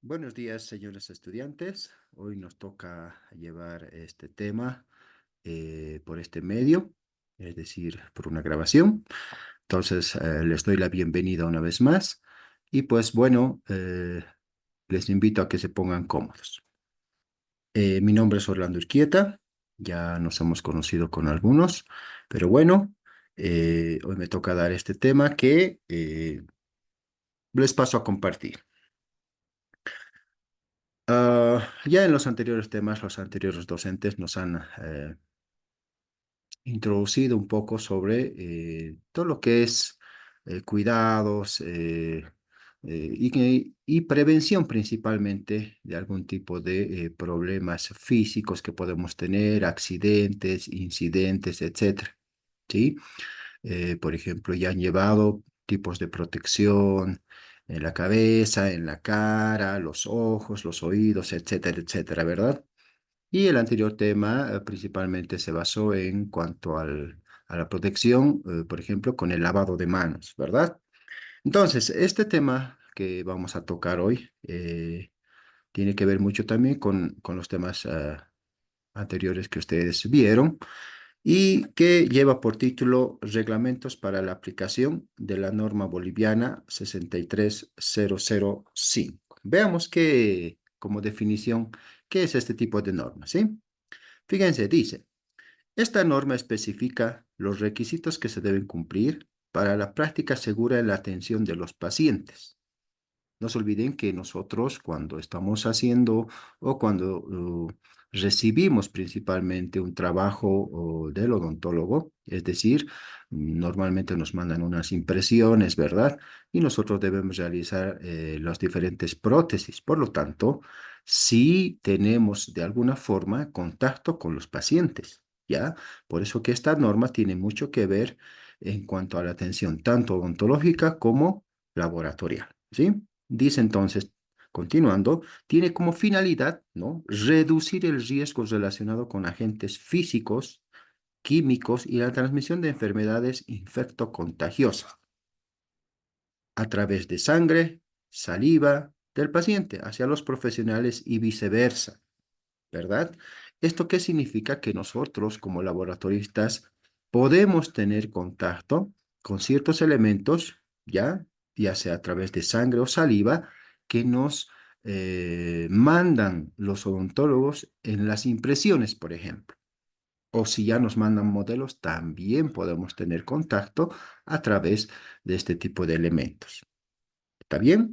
Buenos días, señores estudiantes. Hoy nos toca llevar este tema por este medio, es decir, por una grabación. Entonces, les doy la bienvenida una vez más y pues bueno, les invito a que se pongan cómodos. Mi nombre es Orlando Urquieta, ya nos hemos conocido con algunos, pero bueno, hoy me toca dar este tema que les paso a compartir. Ya en los anteriores temas, los anteriores docentes nos han introducido un poco sobre todo lo que es cuidados y prevención principalmente de algún tipo de problemas físicos que podemos tener, accidentes, incidentes, etcétera. ¿Sí? Por ejemplo, ya han llevado tipos de protección en la cabeza, en la cara, los ojos, los oídos, etcétera, etcétera, ¿verdad? Y el anterior tema principalmente se basó en cuanto a la protección, por ejemplo, con el lavado de manos, ¿verdad? Entonces, este tema que vamos a tocar hoy tiene que ver mucho también con los temas anteriores que ustedes vieron y que lleva por título Reglamentos para la aplicación de la norma boliviana 63005. Veamos qué, como definición, qué es este tipo de norma, ¿sí? Fíjense, dice, esta norma especifica los requisitos que se deben cumplir para la práctica segura en la atención de los pacientes. No se olviden que nosotros cuando estamos haciendo o cuando recibimos principalmente un trabajo del odontólogo, es decir, normalmente nos mandan unas impresiones, ¿verdad? Y nosotros debemos realizar las diferentes prótesis. Por lo tanto, sí tenemos de alguna forma contacto con los pacientes, ¿ya? Por eso que esta norma tiene mucho que ver en cuanto a la atención tanto odontológica como laboratorial, ¿sí? Dice entonces, continuando, tiene como finalidad, ¿no?, reducir el riesgo relacionado con agentes físicos, químicos y la transmisión de enfermedades infectocontagiosas a través de sangre, saliva del paciente hacia los profesionales y viceversa, ¿verdad? ¿Esto qué significa? Que nosotros como laboratoristas podemos tener contacto con ciertos elementos, ya sea a través de sangre o saliva, que nos mandan los odontólogos en las impresiones, por ejemplo. O si ya nos mandan modelos, también podemos tener contacto a través de este tipo de elementos. ¿Está bien?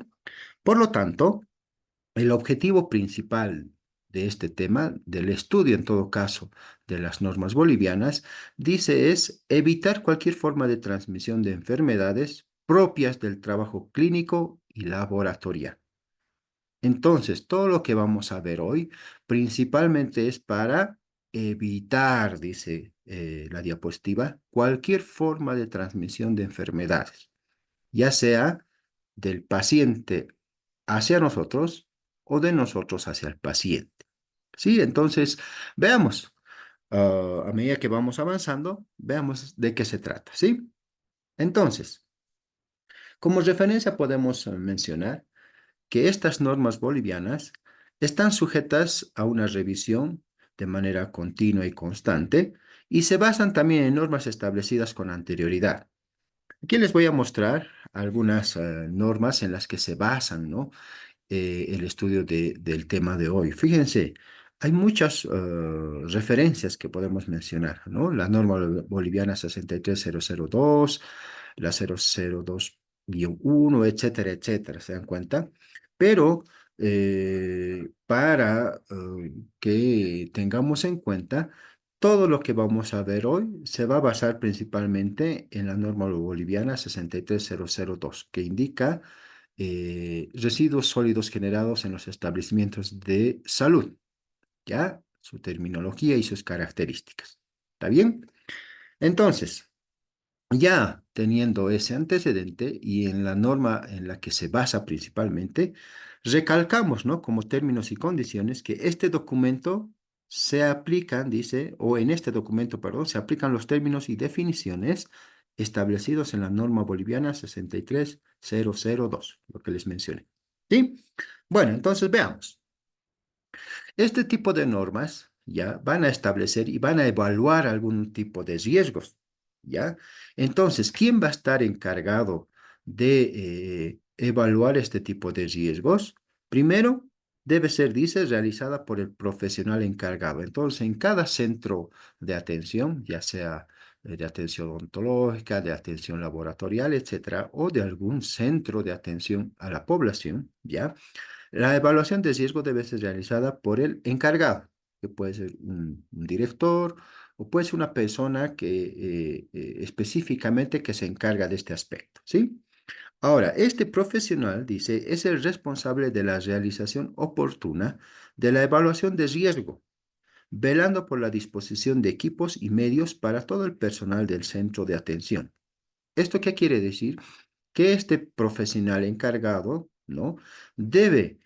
Por lo tanto, el objetivo principal de este tema, del estudio en todo caso de las normas bolivianas, dice es evitar cualquier forma de transmisión de enfermedades propias del trabajo clínico y laboratorial. Entonces, todo lo que vamos a ver hoy principalmente es para evitar, dice la diapositiva, cualquier forma de transmisión de enfermedades, ya sea del paciente hacia nosotros o de nosotros hacia el paciente. Sí, entonces veamos, a medida que vamos avanzando, veamos de qué se trata, ¿sí? Entonces, como referencia podemos mencionar que estas normas bolivianas están sujetas a una revisión de manera continua y constante y se basan también en normas establecidas con anterioridad. Aquí les voy a mostrar algunas normas en las que se basan, ¿no?, el estudio del tema de hoy. Fíjense, hay muchas referencias que podemos mencionar, ¿no? La norma boliviana 63002, la 002-1, etcétera, etcétera, ¿se dan cuenta? Pero para que tengamos en cuenta, todo lo que vamos a ver hoy se va a basar principalmente en la norma boliviana 63002, que indica residuos sólidos generados en los establecimientos de salud, ¿ya? Su terminología y sus características. ¿Está bien? Entonces, ya teniendo ese antecedente y en la norma en la que se basa principalmente, recalcamos, ¿no?, como términos y condiciones que este documento se aplican, dice, o en este documento, perdón, se aplican los términos y definiciones establecidos en la norma boliviana 63002, lo que les mencioné. ¿Sí? Bueno, entonces veamos. Este tipo de normas ya van a establecer y van a evaluar algún tipo de riesgos, ¿ya? Entonces, ¿quién va a estar encargado de evaluar este tipo de riesgos? Primero, debe ser, dice, realizada por el profesional encargado. Entonces, en cada centro de atención, ya sea de atención odontológica, de atención laboratorial, etcétera, o de algún centro de atención a la población, ¿ya? La evaluación de riesgo debe ser realizada por el encargado, que puede ser un director o puede ser una persona que específicamente que se encarga de este aspecto, ¿sí? Ahora, este profesional, dice, es el responsable de la realización oportuna de la evaluación de riesgo, velando por la disposición de equipos y medios para todo el personal del centro de atención. ¿Esto qué quiere decir? Que este profesional encargado, ¿no? Debe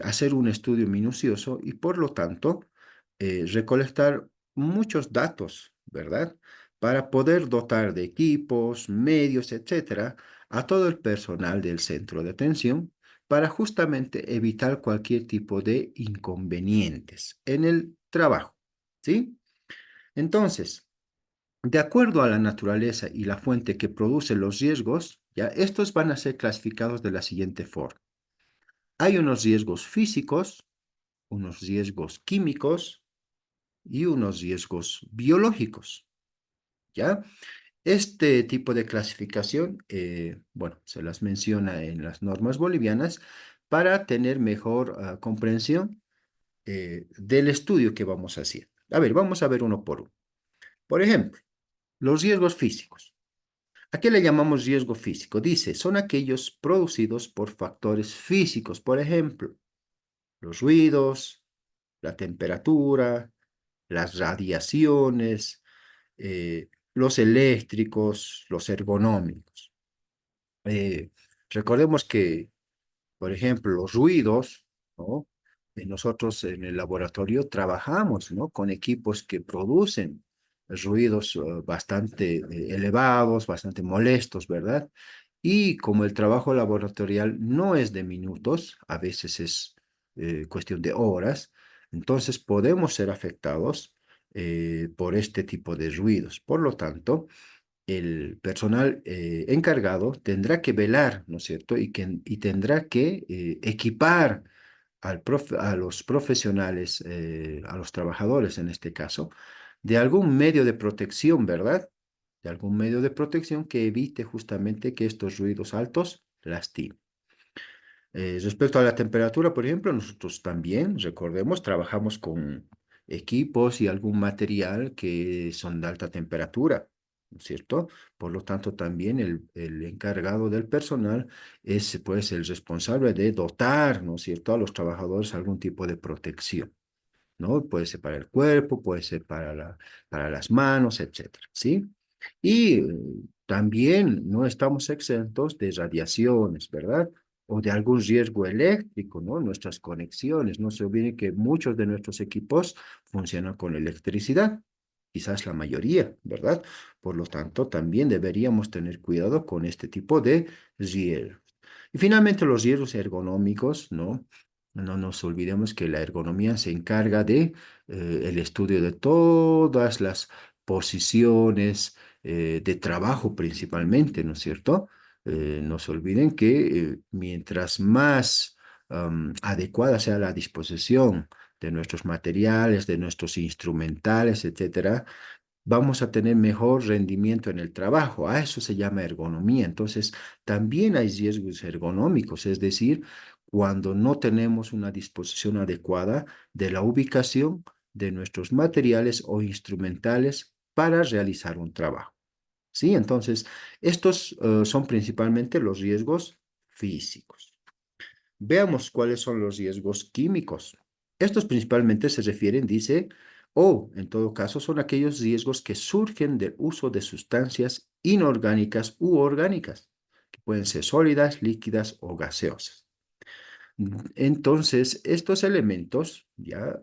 hacer un estudio minucioso y por lo tanto recolectar muchos datos, ¿verdad? Para poder dotar de equipos, medios, etcétera, a todo el personal del centro de atención para justamente evitar cualquier tipo de inconvenientes en el trabajo, ¿sí? Entonces, de acuerdo a la naturaleza y la fuente que produce los riesgos, ya estos van a ser clasificados de la siguiente forma. Hay unos riesgos físicos, unos riesgos químicos y unos riesgos biológicos, ¿ya? Este tipo de clasificación, bueno, se las menciona en las normas bolivianas para tener mejor comprensión del estudio que vamos a hacer. A ver, vamos a ver uno por uno. Por ejemplo, los riesgos físicos. ¿A qué le llamamos riesgo físico? Dice, son aquellos producidos por factores físicos, por ejemplo, los ruidos, la temperatura, las radiaciones, los eléctricos, los ergonómicos. Eh, Recordemos que por ejemplo, los ruidos, ¿no? Nosotros en el laboratorio trabajamos, ¿no? Con equipos que producen ruidos bastante elevados, bastante molestos, ¿verdad? Y como el trabajo laboratorial no es de minutos, a veces es cuestión de horas, entonces podemos ser afectados por este tipo de ruidos. Por lo tanto, el personal encargado tendrá que velar, ¿no es cierto? Y tendrá que equipar a los profesionales, a los trabajadores en este caso, de algún medio de protección, ¿verdad? De algún medio de protección que evite justamente que estos ruidos altos lastimen. Respecto a la temperatura, por ejemplo, nosotros también, recordemos, trabajamos con equipos y algún material que son de alta temperatura, ¿no es cierto? Por lo tanto, también el encargado del personal es, pues, el responsable de dotar, ¿no es cierto?, a los trabajadores algún tipo de protección, ¿no? Puede ser para el cuerpo, puede ser para las manos, etcétera, ¿sí? Y también no estamos exentos de radiaciones, ¿verdad? O de algún riesgo eléctrico, ¿no? Nuestras conexiones. No se olviden que muchos de nuestros equipos funcionan con electricidad, quizás la mayoría, ¿verdad? Por lo tanto, también deberíamos tener cuidado con este tipo de riesgos. Y finalmente, los riesgos ergonómicos, ¿no? No nos olvidemos que la ergonomía se encarga de el estudio de todas las posiciones de trabajo principalmente, ¿no es cierto? No se olviden que mientras más adecuada sea la disposición de nuestros materiales, de nuestros instrumentales, etcétera, vamos a tener mejor rendimiento en el trabajo. A eso se llama ergonomía. Entonces, también hay riesgos ergonómicos, es decir, cuando no tenemos una disposición adecuada de la ubicación de nuestros materiales o instrumentales para realizar un trabajo. ¿Sí? Entonces, estos son principalmente los riesgos físicos. Veamos cuáles son los riesgos químicos. Estos principalmente se refieren, dice, o en todo caso son aquellos riesgos que surgen del uso de sustancias inorgánicas u orgánicas, que pueden ser sólidas, líquidas o gaseosas. Entonces, estos elementos ya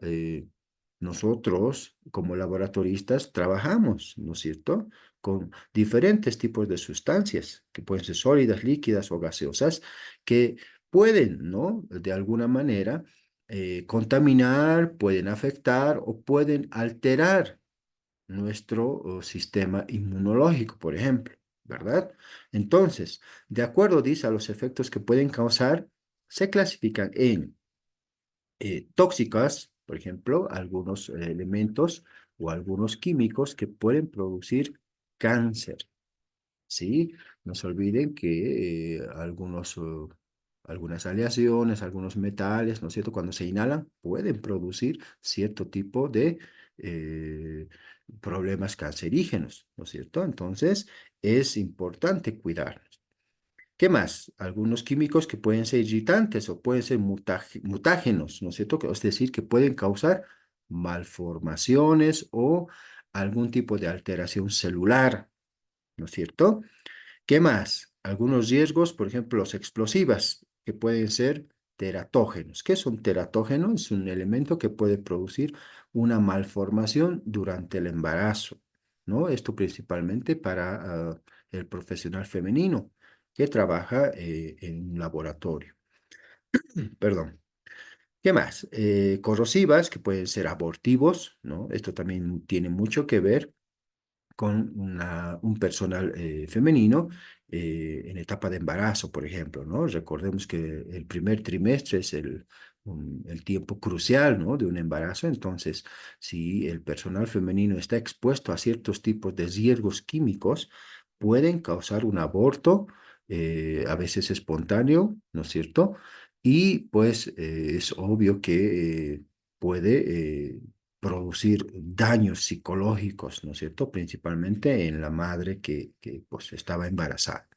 nosotros como laboratoristas trabajamos, ¿no es cierto? Con diferentes tipos de sustancias que pueden ser sólidas, líquidas o gaseosas, que pueden, ¿no? De alguna manera contaminar, pueden afectar o pueden alterar nuestro sistema inmunológico, por ejemplo, ¿verdad? Entonces, de acuerdo, dice, a los efectos que pueden causar, se clasifican en tóxicas, por ejemplo, algunos elementos o algunos químicos que pueden producir cáncer. ¿Sí? No se olviden que algunas aleaciones, algunos metales, ¿no es cierto? Cuando se inhalan, pueden producir cierto tipo de eh, problemas cancerígenos, ¿no es cierto? Entonces, es importante cuidarnos. ¿Qué más? Algunos químicos que pueden ser irritantes o pueden ser mutágenos, ¿no es cierto? Es decir, que pueden causar malformaciones o algún tipo de alteración celular, ¿no es cierto? ¿Qué más? Algunos riesgos, por ejemplo, los explosivas, que pueden ser teratógenos. ¿Qué son teratógenos? Es un elemento que puede producir una malformación durante el embarazo, ¿no? Esto principalmente para el profesional femenino que trabaja en un laboratorio. Perdón. ¿Qué más? Corrosivas, que pueden ser abortivos, ¿no? Esto también tiene mucho que ver con un personal femenino en etapa de embarazo, por ejemplo, ¿no? Recordemos que el primer trimestre es el tiempo crucial, ¿no? De un embarazo. Entonces, si el personal femenino está expuesto a ciertos tipos de riesgos químicos, pueden causar un aborto, a veces espontáneo, ¿no es cierto? Y pues es obvio que puede producir daños psicológicos, ¿no es cierto? Principalmente en la madre que pues estaba embarazada.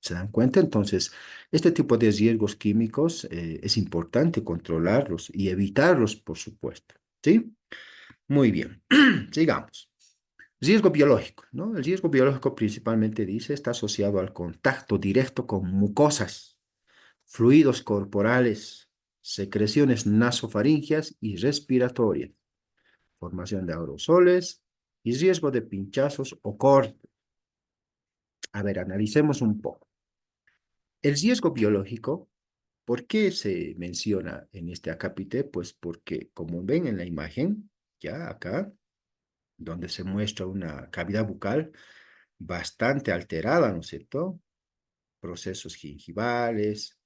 ¿Se dan cuenta? Entonces, este tipo de riesgos químicos es importante controlarlos y evitarlos, por supuesto. ¿Sí? Muy bien. Sigamos. Riesgo biológico, ¿no? El riesgo biológico principalmente dice está asociado al contacto directo con mucosas, fluidos corporales, secreciones nasofaringeas y respiratorias, formación de aerosoles y riesgo de pinchazos o cortes. A ver, analicemos un poco. El riesgo biológico, ¿por qué se menciona en este acápite? Pues porque, como ven en la imagen, ya acá, donde se muestra una cavidad bucal bastante alterada, ¿no es cierto? Procesos gingivales,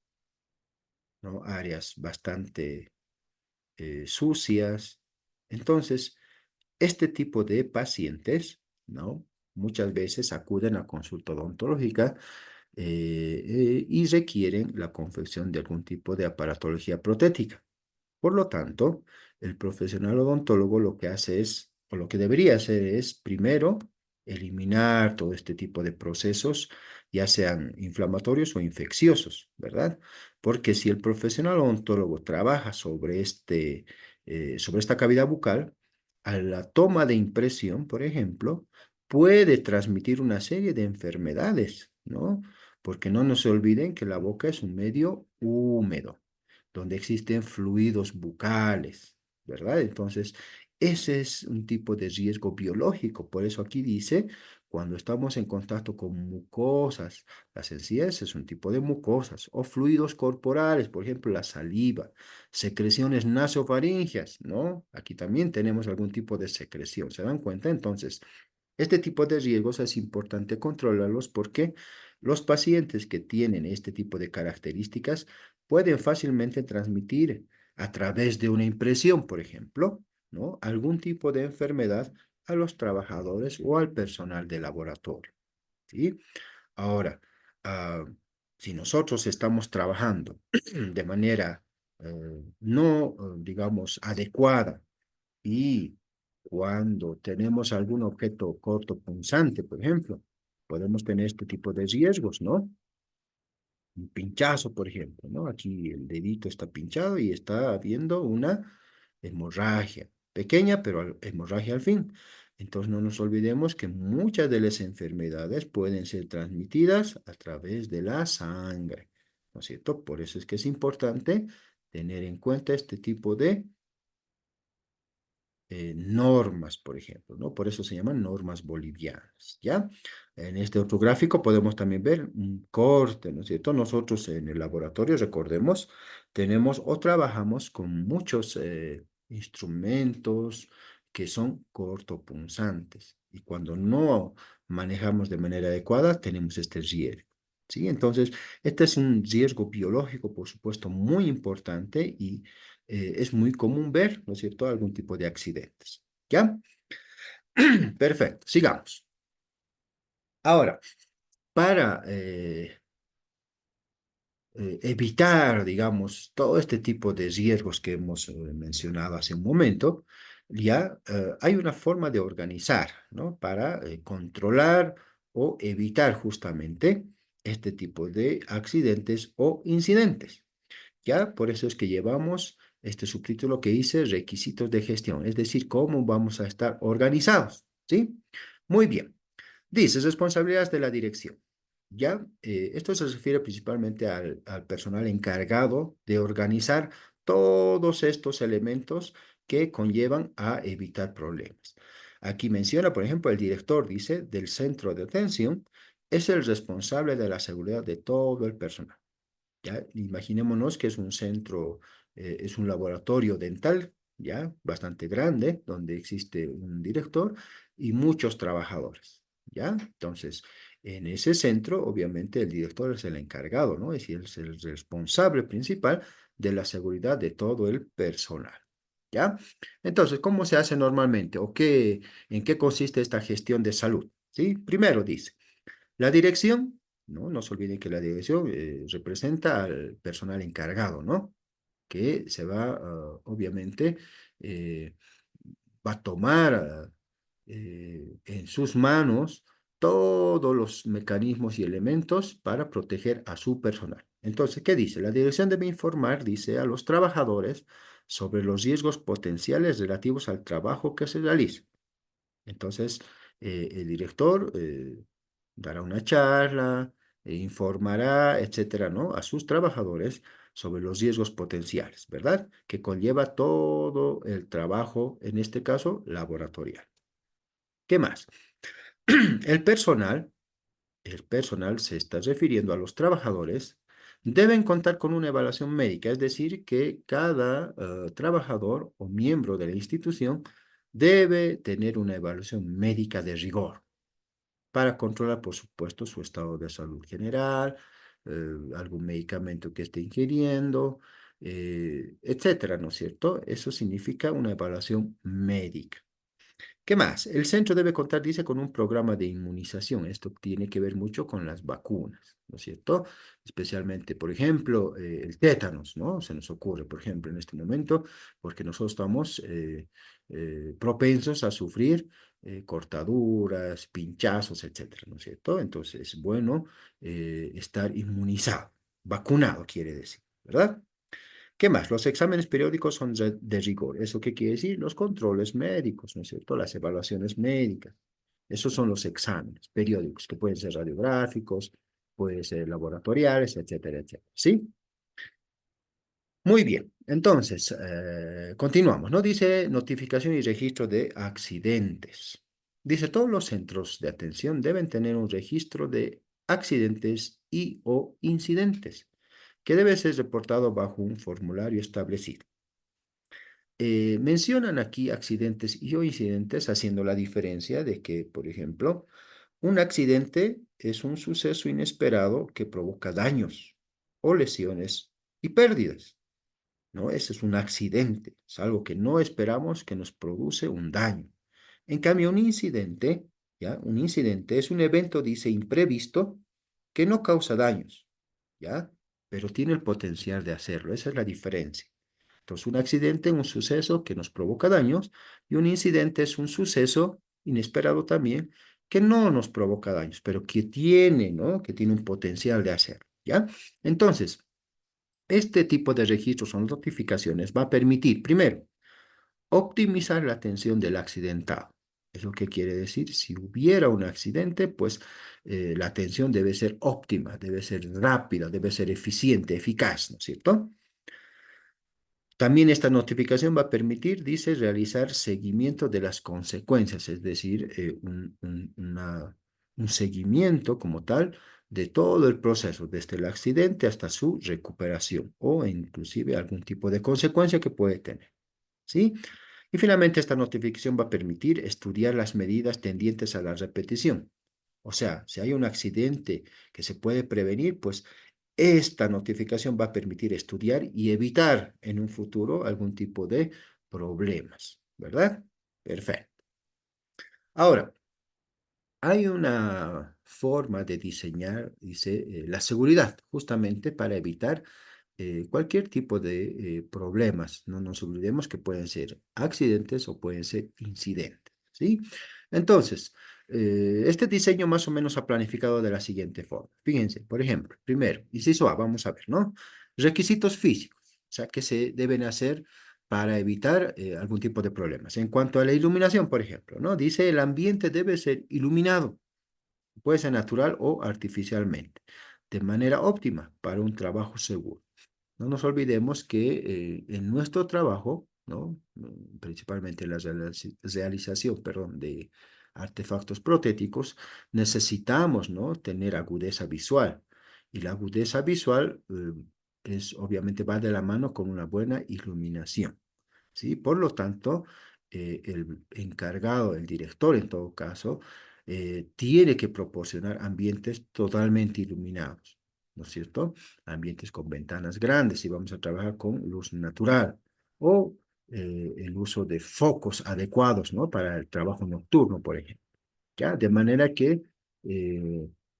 ¿no? Áreas bastante sucias. Entonces, este tipo de pacientes, ¿no? Muchas veces acuden a consulta odontológica y requieren la confección de algún tipo de aparatología protética. Por lo tanto, el profesional odontólogo lo que hace es, o lo que debería hacer es, primero, eliminar todo este tipo de procesos, ya sean inflamatorios o infecciosos, ¿verdad? Porque si el profesional odontólogo trabaja sobre esta cavidad bucal, a la toma de impresión, por ejemplo, puede transmitir una serie de enfermedades, ¿no? Porque no nos olviden que la boca es un medio húmedo donde existen fluidos bucales, ¿verdad? Entonces, ese es un tipo de riesgo biológico. Por eso aquí dice, cuando estamos en contacto con mucosas, las encías es un tipo de mucosas, o fluidos corporales, por ejemplo, la saliva, secreciones nasofaringeas, ¿no? Aquí también tenemos algún tipo de secreción, ¿se dan cuenta? Entonces, este tipo de riesgos es importante controlarlos porque los pacientes que tienen este tipo de características pueden fácilmente transmitir a través de una impresión, por ejemplo, ¿no? Algún tipo de enfermedad a los trabajadores o al personal de laboratorio, ¿sí? Ahora, ah, si nosotros estamos trabajando de manera no, digamos, adecuada y cuando tenemos algún objeto corto punzante, por ejemplo, podemos tener este tipo de riesgos, ¿no? Un pinchazo, por ejemplo, ¿no? Aquí el dedito está pinchado y está habiendo una hemorragia, pequeña, pero hemorragia al fin. Entonces no nos olvidemos que muchas de las enfermedades pueden ser transmitidas a través de la sangre, ¿no es cierto? Por eso es que es importante tener en cuenta este tipo de normas, por ejemplo, ¿no? Por eso se llaman normas bolivianas, ¿ya? En este otro gráfico podemos también ver un corte, ¿no es cierto? Nosotros en el laboratorio, recordemos, tenemos o trabajamos con muchos instrumentos que son cortopunzantes y cuando no manejamos de manera adecuada tenemos este riesgo, ¿sí? Entonces, este es un riesgo biológico, por supuesto, muy importante y es muy común ver, ¿no es cierto?, algún tipo de accidentes. ¿Ya? Perfecto, sigamos. Ahora, para evitar, digamos, todo este tipo de riesgos que hemos mencionado hace un momento, ya hay una forma de organizar, ¿no? Para controlar o evitar justamente este tipo de accidentes o incidentes. ¿Ya? Por eso es que llevamos este subtítulo que dice requisitos de gestión, es decir, cómo vamos a estar organizados, ¿sí? Muy bien. Dice responsabilidades de la dirección. ¿Ya? Esto se refiere principalmente al personal encargado de organizar todos estos elementos que conllevan a evitar problemas. Aquí menciona, por ejemplo, el director dice del centro de atención es el responsable de la seguridad de todo el personal. ¿Ya? Imaginémonos que es un centro, es un laboratorio dental, ¿ya? Bastante grande, donde existe un director y muchos trabajadores, ¿ya? Entonces, en ese centro, obviamente, el director es el encargado, ¿no? Es decir, es el responsable principal de la seguridad de todo el personal, ¿ya? Entonces, ¿cómo se hace normalmente o en qué consiste esta gestión de salud? ¿Sí? Primero dice, la dirección, ¿no? No se olviden que la dirección representa al personal encargado, ¿no? Que se va, obviamente, eh, va a tomar en sus manos todos los mecanismos y elementos para proteger a su personal. Entonces, ¿qué dice? La dirección debe informar, dice, a los trabajadores sobre los riesgos potenciales relativos al trabajo que se realiza. Entonces, el director dará una charla, informará, etcétera, ¿no? A sus trabajadores sobre los riesgos potenciales, ¿verdad? Que conlleva todo el trabajo, en este caso, laboratorial. ¿Qué más? El personal, el personal se está refiriendo a los trabajadores, deben contar con una evaluación médica, es decir, que cada trabajador o miembro de la institución debe tener una evaluación médica de rigor para controlar, por supuesto, su estado de salud general, algún medicamento que esté ingiriendo, etcétera, ¿no es cierto? Eso significa una evaluación médica. ¿Qué más? El centro debe contar, dice, con un programa de inmunización. Esto tiene que ver mucho con las vacunas, ¿no es cierto? Especialmente, por ejemplo, el tétanos, ¿no? Se nos ocurre, por ejemplo, en este momento, porque nosotros estamos propensos a sufrir cortaduras, pinchazos, etcétera, ¿no es cierto? Entonces, es bueno estar inmunizado, vacunado, quiere decir, ¿verdad? ¿Qué más? Los exámenes periódicos son de rigor. ¿Eso qué quiere decir? Los controles médicos, ¿no es cierto? Las evaluaciones médicas. Esos son los exámenes periódicos, que pueden ser radiográficos, pueden ser laboratoriales, etcétera, etcétera. ¿Sí? Muy bien. Entonces, continuamos, ¿no? Dice notificación y registro de accidentes. Dice, todos los centros de atención deben tener un registro de accidentes y o incidentes que debe ser reportado bajo un formulario establecido. Mencionan aquí accidentes y o incidentes haciendo la diferencia de que, por ejemplo, un accidente es un suceso inesperado que provoca daños o lesiones y pérdidas, ¿no? Ese es un accidente, es algo que no esperamos que nos produce un daño. En cambio, un incidente, ¿ya? Un incidente es un evento, dice, imprevisto que no causa daños, ¿ya? Pero tiene el potencial de hacerlo, esa es la diferencia. Entonces, un accidente es un suceso que nos provoca daños y un incidente es un suceso inesperado también que no nos provoca daños, pero que tiene, ¿no? Que tiene un potencial de hacerlo, ¿ya? Entonces, este tipo de registros o notificaciones va a permitir, primero, optimizar la atención del accidentado. ¿Eso qué quiere decir? Si hubiera un accidente, pues la atención debe ser óptima, debe ser rápida, debe ser eficiente, eficaz, ¿no es cierto? También esta notificación va a permitir, dice, realizar seguimiento de las consecuencias, es decir, un seguimiento como tal de todo el proceso, desde el accidente hasta su recuperación o inclusive algún tipo de consecuencia que puede tener, ¿sí? Y finalmente esta notificación va a permitir estudiar las medidas tendientes a la repetición. O sea, si hay un accidente que se puede prevenir, pues esta notificación va a permitir estudiar y evitar en un futuro algún tipo de problemas, ¿verdad? Perfecto. Ahora, hay una forma de diseñar, dice, la seguridad, justamente para evitar cualquier tipo de problemas. No nos olvidemos que pueden ser accidentes o pueden ser incidentes, ¿sí? Entonces, este diseño más o menos ha planificado de la siguiente forma. Fíjense, por ejemplo, primero, inciso A, vamos a ver, ¿no? Requisitos físicos, o sea, que se deben hacer para evitar algún tipo de problemas. En cuanto a la iluminación, por ejemplo, ¿no? Dice el ambiente debe ser iluminado, puede ser natural o artificialmente, de manera óptima para un trabajo seguro. No nos olvidemos que en nuestro trabajo, ¿no? Principalmente en la realización, perdón, de artefactos protéticos, necesitamos, ¿no? Tener agudeza visual. Y la agudeza visual obviamente va de la mano con una buena iluminación. ¿Sí? Por lo tanto, el encargado, el director en todo caso, tiene que proporcionar ambientes totalmente iluminados, ¿no es cierto? Ambientes con ventanas grandes si vamos a trabajar con luz natural o el uso de focos adecuados, ¿no? Para el trabajo nocturno, por ejemplo, ¿ya? De manera que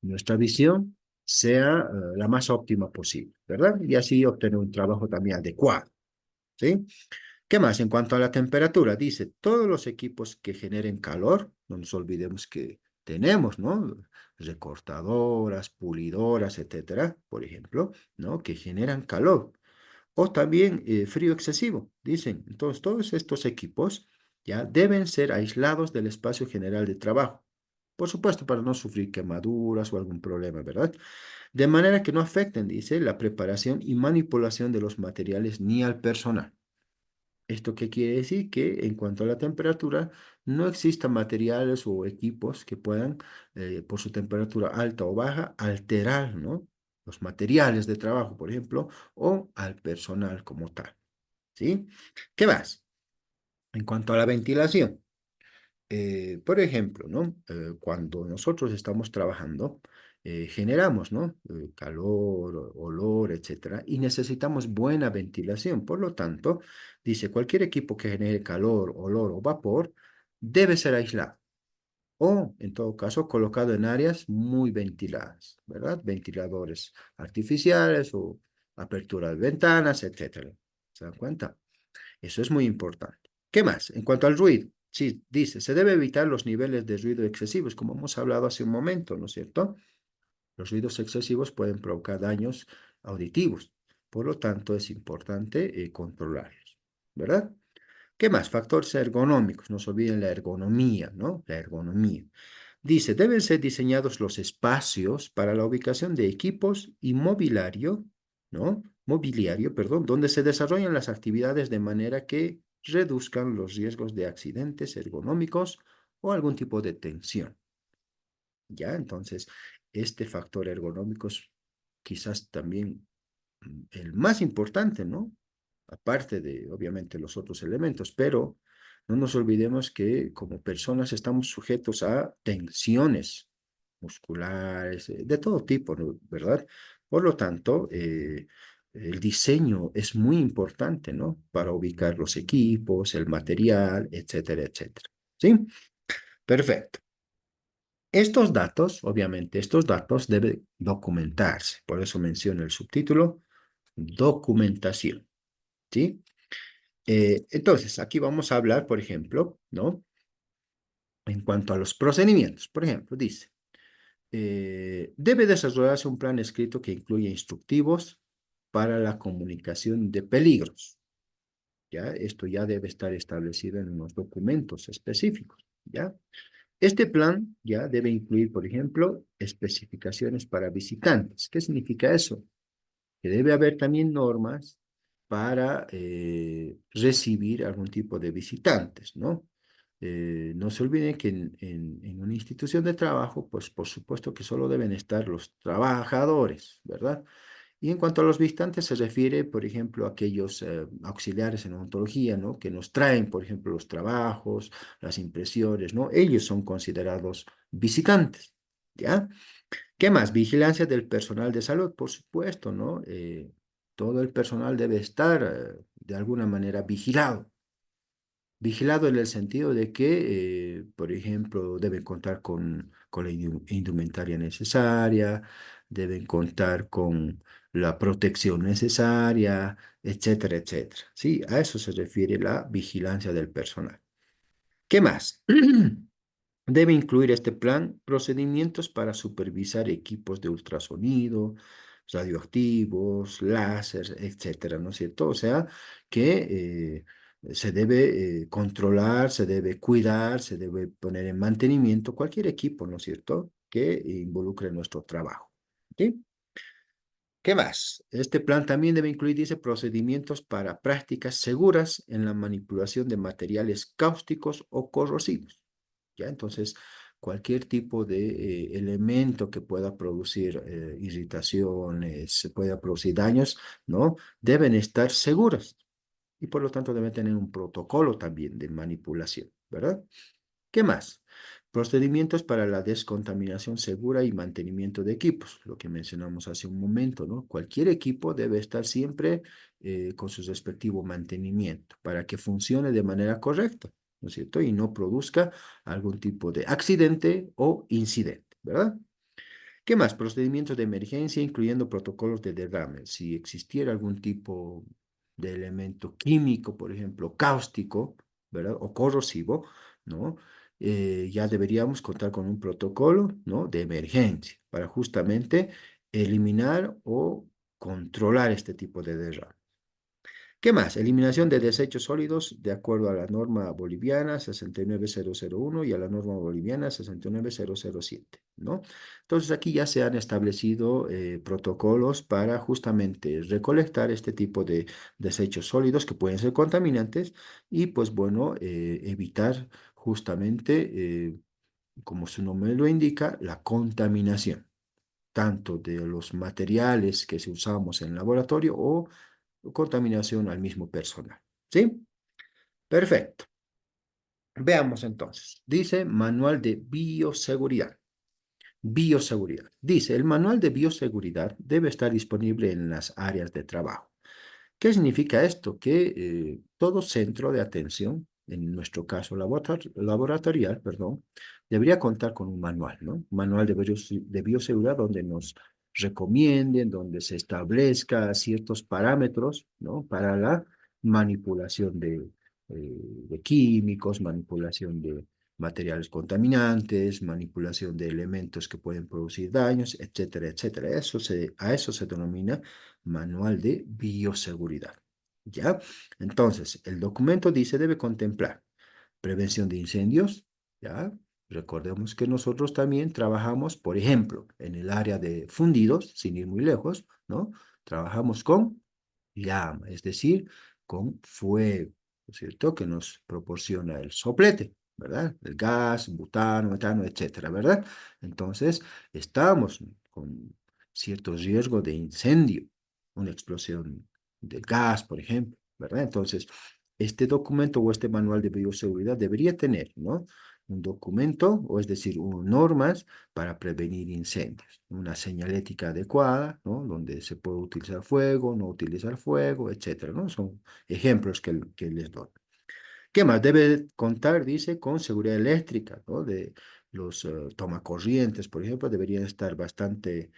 nuestra visión sea la más óptima posible, ¿verdad? Y así obtener un trabajo también adecuado, ¿sí? ¿Qué más? En cuanto a la temperatura, dice, todos los equipos que generen calor, no nos olvidemos que tenemos, ¿no? Recortadoras, pulidoras, etcétera, por ejemplo, ¿no? Que generan calor. O también frío excesivo, dicen. Entonces, todos estos equipos ya deben ser aislados del espacio general de trabajo. Por supuesto, para no sufrir quemaduras o algún problema, ¿verdad? De manera que no afecten, dice, la preparación y manipulación de los materiales ni al personal. ¿Esto qué quiere decir? Que en cuanto a la temperatura, no existan materiales o equipos que puedan, por su temperatura alta o baja, alterar, ¿no? Los materiales de trabajo, por ejemplo, o al personal como tal, ¿sí? ¿Qué más? En cuanto a la ventilación. Por ejemplo, ¿no? Cuando nosotros estamos trabajando, generamos, ¿no? Calor, olor, etcétera, y necesitamos buena ventilación. Por lo tanto, dice, cualquier equipo que genere calor, olor o vapor debe ser aislado o, en todo caso, colocado en áreas muy ventiladas, ¿verdad? Ventiladores artificiales o apertura de ventanas, etcétera. ¿Se dan cuenta? Eso es muy importante. ¿Qué más? En cuanto al ruido, sí, dice, se debe evitar los niveles de ruido excesivos, como hemos hablado hace un momento, ¿no es cierto? Los ruidos excesivos pueden provocar daños auditivos, por lo tanto es importante controlarlos, ¿verdad? ¿Qué más? Factores ergonómicos, no se olviden la ergonomía, ¿no? La ergonomía. Dice, deben ser diseñados los espacios para la ubicación de equipos y mobiliario, ¿no? Mobiliario, perdón, donde se desarrollan las actividades de manera que reduzcan los riesgos de accidentes ergonómicos o algún tipo de tensión. ¿Ya? Entonces, este factor ergonómico es quizás también el más importante, ¿no? Aparte de, obviamente, los otros elementos, pero no nos olvidemos que como personas estamos sujetos a tensiones musculares, de todo tipo, ¿no? ¿Verdad? Por lo tanto, el diseño es muy importante, ¿no? Para ubicar los equipos, el material, etcétera, etcétera. ¿Sí? Perfecto. Estos datos, obviamente, estos datos deben documentarse. Por eso menciono el subtítulo, documentación. ¿Sí? Entonces, aquí vamos a hablar, por ejemplo, ¿no? En cuanto a los procedimientos, por ejemplo, dice, debe desarrollarse un plan escrito que incluya instructivos para la comunicación de peligros. ¿Ya? Esto ya debe estar establecido en unos documentos específicos, ¿ya? Este plan ya debe incluir, por ejemplo, especificaciones para visitantes. ¿Qué significa eso? Que debe haber también normas para recibir algún tipo de visitantes, ¿no? No se olviden que en una institución de trabajo, pues por supuesto que solo deben estar los trabajadores, ¿verdad? Y en cuanto a los visitantes, se refiere, por ejemplo, a aquellos auxiliares en odontología, ¿no? Que nos traen, por ejemplo, los trabajos, las impresiones, ¿no? Ellos son considerados visitantes, ¿ya? ¿Qué más? Vigilancia del personal de salud, por supuesto, ¿no? Todo el personal debe estar de alguna manera vigilado. Vigilado en el sentido de que, por ejemplo, deben contar con la indumentaria necesaria, deben contar con la protección necesaria, etcétera, etcétera. Sí, a eso se refiere la vigilancia del personal. ¿Qué más? Debe incluir este plan procedimientos para supervisar equipos de ultrasonido, radioactivos, láser, etcétera, ¿no es cierto? O sea, que se debe controlar, se debe cuidar, se debe poner en mantenimiento cualquier equipo, ¿no es cierto?, que involucre nuestro trabajo. ¿Ok? ¿Qué más? Este plan también debe incluir, dice, procedimientos para prácticas seguras en la manipulación de materiales cáusticos o corrosivos. ¿Ya? Entonces, cualquier tipo de elemento que pueda producir irritaciones, pueda producir daños, ¿no? Deben estar seguros y por lo tanto deben tener un protocolo también de manipulación, ¿verdad? ¿Qué más? Procedimientos para la descontaminación segura y mantenimiento de equipos, lo que mencionamos hace un momento, ¿no? Cualquier equipo debe estar siempre con su respectivo mantenimiento para que funcione de manera correcta, ¿no es cierto? Y no produzca algún tipo de accidente o incidente, ¿verdad? ¿Qué más? Procedimientos de emergencia, incluyendo protocolos de derrame. Si existiera algún tipo de elemento químico, por ejemplo, cáustico, ¿verdad? O corrosivo, ¿no? Ya deberíamos contar con un protocolo, ¿no? De emergencia para justamente eliminar o controlar este tipo de derrame. ¿Qué más? Eliminación de desechos sólidos de acuerdo a la norma boliviana 69001 y a la norma boliviana 69007, ¿no? Entonces aquí ya se han establecido protocolos para justamente recolectar este tipo de desechos sólidos que pueden ser contaminantes y pues bueno, evitar justamente, como su nombre lo indica, la contaminación tanto de los materiales que se usamos en el laboratorio o contaminación al mismo personal. ¿Sí? Perfecto. Veamos entonces. Dice manual de bioseguridad. Bioseguridad. Dice, el manual de bioseguridad debe estar disponible en las áreas de trabajo. ¿Qué significa esto? Que todo centro de atención, en nuestro caso laboratorial, perdón, debería contar con un manual, ¿no? Un manual de bioseguridad donde nos recomienden, donde se establezca ciertos parámetros, ¿no? Para la manipulación de químicos, manipulación de materiales contaminantes, manipulación de elementos que pueden producir daños, etcétera, etcétera. A eso se denomina manual de bioseguridad. ¿Ya? Entonces, el documento dice debe contemplar prevención de incendios, ¿ya? Recordemos que nosotros también trabajamos, por ejemplo, en el área de fundidos, sin ir muy lejos, ¿no? Trabajamos con llama, es decir, con fuego, ¿no es cierto? Que nos proporciona el soplete, ¿verdad? El gas, butano, metano, etcétera, ¿verdad? Entonces, estamos con cierto riesgo de incendio, una explosión de gas, por ejemplo, ¿verdad? Entonces, este documento o este manual de bioseguridad debería tener, ¿no? Un documento, o es decir, normas para prevenir incendios, una señalética adecuada, ¿no? Donde se puede utilizar fuego, no utilizar fuego, etcétera, ¿no? Son ejemplos que les doy. ¿Qué más? Debe contar, dice, con seguridad eléctrica, ¿no? De los tomacorrientes, por ejemplo, deberían estar bastante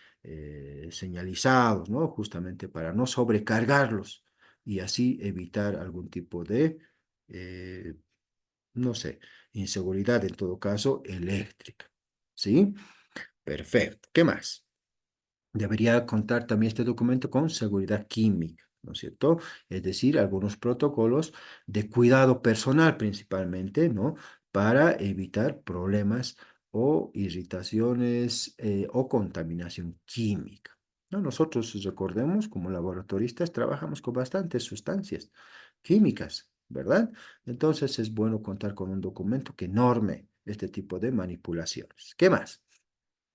señalizados, ¿no? Justamente para no sobrecargarlos y así evitar algún tipo de, eh, no sé, inseguridad, en todo caso, eléctrica. ¿Sí? Perfecto. ¿Qué más? Debería contar también este documento con seguridad química, ¿no es cierto? Es decir, algunos protocolos de cuidado personal principalmente, ¿no? Para evitar problemas o irritaciones o contaminación química. ¿no? Nosotros, recordemos, como laboratoristas, trabajamos con bastantes sustancias químicas, ¿verdad? Entonces es bueno contar con un documento que norme este tipo de manipulaciones. ¿Qué más?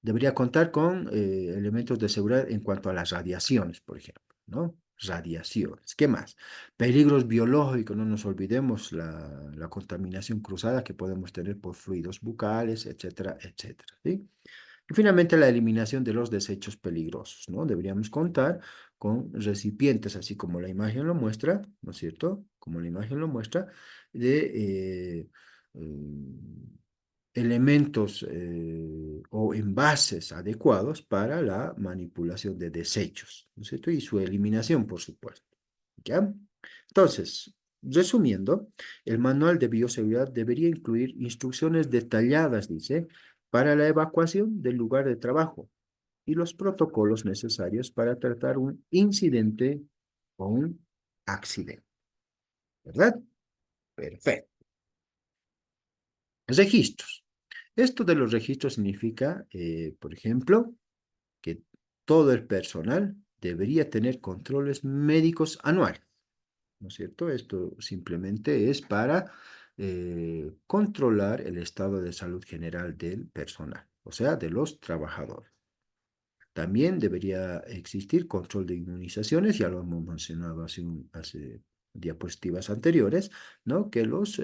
Debería contar con elementos de seguridad en cuanto a las radiaciones, por ejemplo, ¿no? Radiaciones. ¿Qué más? Peligros biológicos, no nos olvidemos la contaminación cruzada que podemos tener por fluidos bucales, etcétera, etcétera, ¿sí? Y finalmente la eliminación de los desechos peligrosos, ¿no? Deberíamos contar con recipientes, así como la imagen lo muestra, ¿no es cierto? Como la imagen lo muestra, de elementos o envases adecuados para la manipulación de desechos, ¿no es cierto? Y su eliminación, por supuesto, ¿ya? Entonces, resumiendo, el manual de bioseguridad debería incluir instrucciones detalladas, dice, para la evacuación del lugar de trabajo y los protocolos necesarios para tratar un incidente o un accidente, ¿verdad? Perfecto. Registros. Esto de los registros significa, por ejemplo, que todo el personal debería tener controles médicos anuales, ¿no es cierto? Esto simplemente es para controlar el estado de salud general del personal, o sea, de los trabajadores. También debería existir control de inmunizaciones, ya lo hemos mencionado hace diapositivas anteriores, ¿no? Que los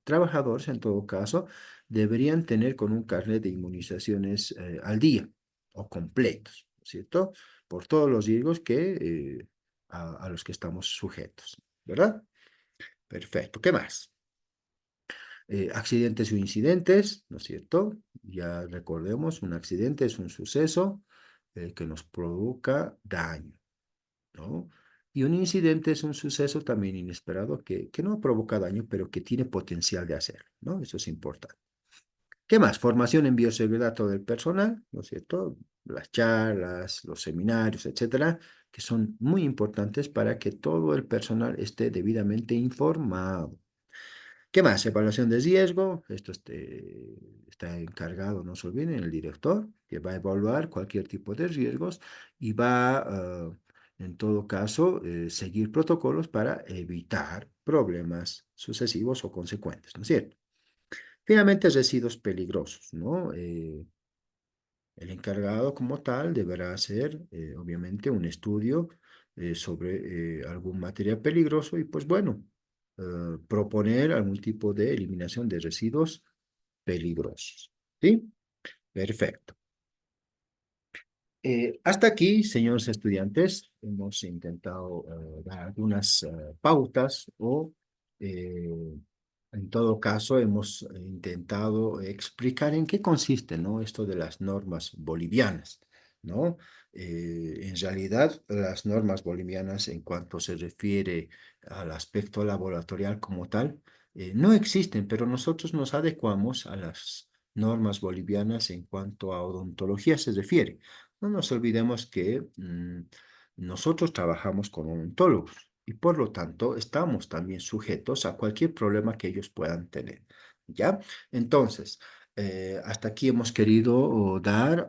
trabajadores, en todo caso, deberían tener con un carnet de inmunizaciones al día o completos, ¿cierto? Por todos los riesgos a los que estamos sujetos, ¿verdad? Perfecto. ¿Qué más? Accidentes o incidentes, ¿no es cierto? Ya recordemos, un accidente es un suceso que nos provoca daño, ¿no? Y un incidente es un suceso también inesperado que no provoca daño, pero que tiene potencial de hacerlo, ¿no? Eso es importante. ¿Qué más? Formación en bioseguridad todo el personal, ¿no es cierto? Las charlas, los seminarios, etcétera, que son muy importantes para que todo el personal esté debidamente informado. ¿Qué más? Evaluación de riesgo. Esto está encargado, no se olviden, el director, que va a evaluar cualquier tipo de riesgos y va, en todo caso, seguir protocolos para evitar problemas sucesivos o consecuentes, ¿no es cierto? Finalmente, residuos peligrosos, ¿no? El encargado como tal deberá hacer, obviamente, un estudio sobre algún material peligroso y, pues bueno, proponer algún tipo de eliminación de residuos peligrosos. ¿Sí? Perfecto. Hasta aquí, señores estudiantes, hemos intentado dar algunas pautas o, eh, en todo caso, hemos intentado explicar en qué consiste, ¿no? Esto de las normas bolivianas, ¿no? En realidad, las normas bolivianas, en cuanto se refiere al aspecto laboratorial como tal, no existen, pero nosotros nos adecuamos a las normas bolivianas en cuanto a odontología se refiere. No nos olvidemos que nosotros trabajamos con odontólogos y por lo tanto estamos también sujetos a cualquier problema que ellos puedan tener. ¿Ya? Entonces, hasta aquí hemos querido dar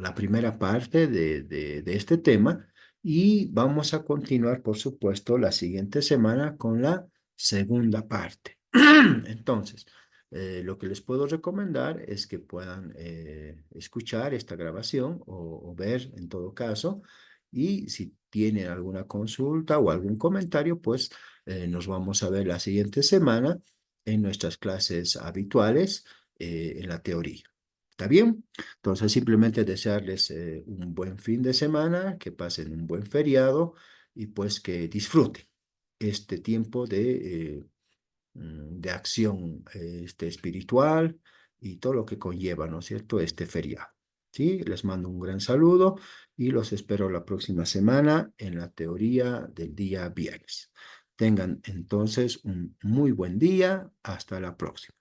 la primera parte de este tema y vamos a continuar, por supuesto, la siguiente semana con la segunda parte. Entonces, lo que les puedo recomendar es que puedan escuchar esta grabación o ver en todo caso y si tienen alguna consulta o algún comentario, pues nos vamos a ver la siguiente semana en nuestras clases habituales en la teoría. ¿Está bien? Entonces simplemente desearles un buen fin de semana, que pasen un buen feriado y pues que disfruten este tiempo de acción espiritual y todo lo que conlleva, ¿no es cierto?, este feriado. ¿Sí? Les mando un gran saludo y los espero la próxima semana en la teoría del día viernes. Tengan entonces un muy buen día. Hasta la próxima.